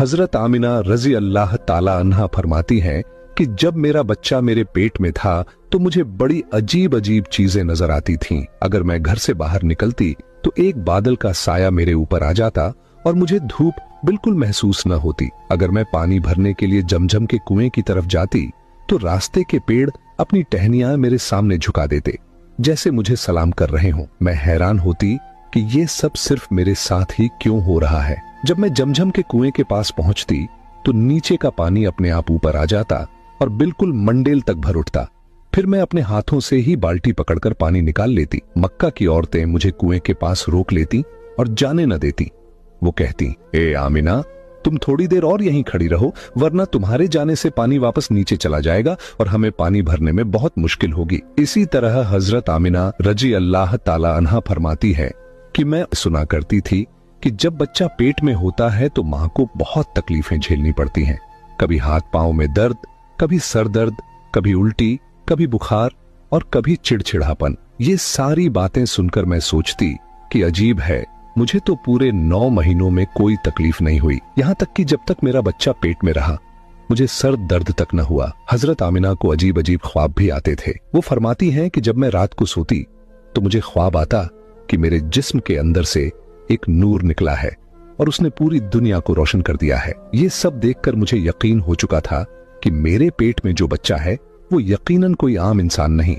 हजरत आमिना रजी अल्लाह ताला अन्हा फरमाती हैं कि जब मेरा बच्चा मेरे पेट में था तो मुझे बड़ी अजीब अजीब चीजें नजर आती थीं। अगर मैं घर से बाहर निकलती तो एक बादल का साया मेरे ऊपर आ जाता और मुझे धूप बिल्कुल महसूस न होती। अगर मैं पानी भरने के लिए जमजम के कुएं की तरफ जाती तो रास्ते के पेड़ अपनी टहनियां मेरे सामने झुका देते, जैसे मुझे सलाम कर रहे हों। मैं हैरान होती कि ये सब सिर्फ मेरे साथ ही क्यों हो रहा है। जब मैं जमजम के कुएं के पास पहुंचती तो नीचे का पानी अपने आप ऊपर आ जाता और बिल्कुल मंडेल तक भर उठता। फिर मैं अपने हाथों से ही बाल्टी पकड़कर पानी निकाल लेती। मक्का की औरतें मुझे कुएं के पास रोक लेती और जाने न देती। वो कहती, ए आमिना, तुम थोड़ी देर और यहीं खड़ी रहो, वरना तुम्हारे जाने से पानी वापस नीचे चला जाएगा और हमें पानी भरने में बहुत मुश्किल होगी। इसी तरह हजरत आमिना रजी अल्लाह ताला अन्हा फरमाती है कि मैं सुना करती थी कि जब बच्चा पेट में होता है तो मां को बहुत तकलीफें झेलनी पड़ती हैं। कभी हाथ पांव में दर्द, कभी सर दर्द, कभी उल्टी, कभी बुखार और कभी चिड़चिड़ापन। ये सारी बातें सुनकर मैं सोचती कि अजीब है, मुझे तो पूरे 9 महीनों में कोई तकलीफ नहीं हुई। यहां तक कि जब तक मेरा बच्चा पेट में रहा मुझे सर दर्द तक न हुआ। हजरत आमिना को अजीब अजीब ख्वाब भी आते थे। वो फरमाती हैं कि जब मैं रात को सोती तो मुझे ख्वाब आता कि मेरे जिस्म के अंदर से एक नूर निकला है और उसने पूरी दुनिया को रोशन कर दिया है। ये सब देखकर मुझे यकीन हो चुका था कि मेरे पेट में जो बच्चा है वो यकीनन कोई आम इंसान नहीं,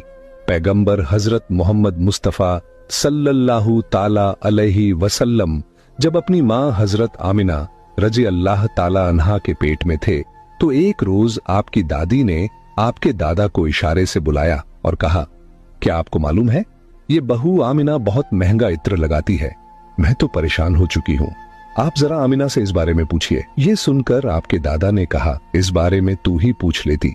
पैगंबर हजरत मोहम्मद मुस्तफा सल्लल्लाहु ताला अलैहि वसल्लम जब अपनी मां हजरत आमिना रजी अल्लाह ताला अन्हा के पेट में थे तो एक रोज आपकी दादी ने आपके दादा को इशारे से बुलाया और कहा, क्या आपको मालूम है ये बहू आमिना बहुत महंगा इत्र लगाती है। मैं तो परेशान हो चुकी हूँ, आप जरा आमिना से इस बारे में पूछिए। ये सुनकर आपके दादा ने कहा, इस बारे में तू ही पूछ लेती,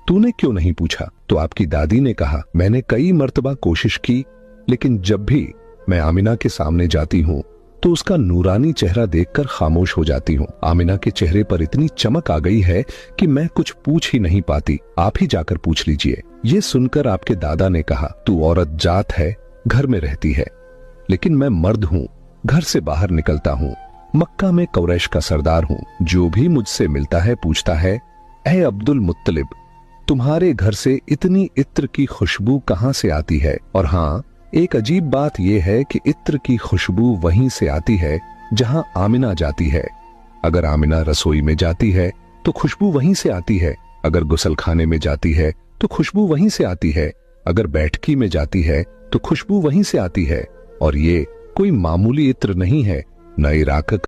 तूने क्यों नहीं पूछा? तो आपकी दादी ने कहा, मैंने कई मर्तबा कोशिश की, लेकिन जब भी मैं आमिना के सामने जाती हूँ तो उसका नूरानी चेहरा देखकर खामोश हो जाती हूँ। आमिना के चेहरे पर इतनी चमक आ गई है कि मैं कुछ पूछ ही नहीं पाती, आप ही जाकर पूछ लीजिए। ये सुनकर आपके दादा ने कहा, तू औरत जात है, घर में रहती है, लेकिन मैं मर्द हूँ, घर से बाहर निकलता हूँ, मक्का में कुरैश का सरदार हूँ। जो भी मुझसे मिलता है पूछता है, ऐ अब्दुल मुत्तलिब, तुम्हारे घर से इतनी इत्र की खुशबू कहाँ से आती है? और हाँ, एक अजीब बात यह है कि इत्र की खुशबू वहीं से आती है जहां आमिना जाती है। अगर आमिना रसोई में जाती है तो खुशबू वहीं से आती है, अगर गुसलखाने में जाती है तो खुशबू वहीं से आती है, अगर बैठकी में जाती है तो खुशबू वहीं से आती है। और ये कोई मामूली इत्र नहीं है, न इराक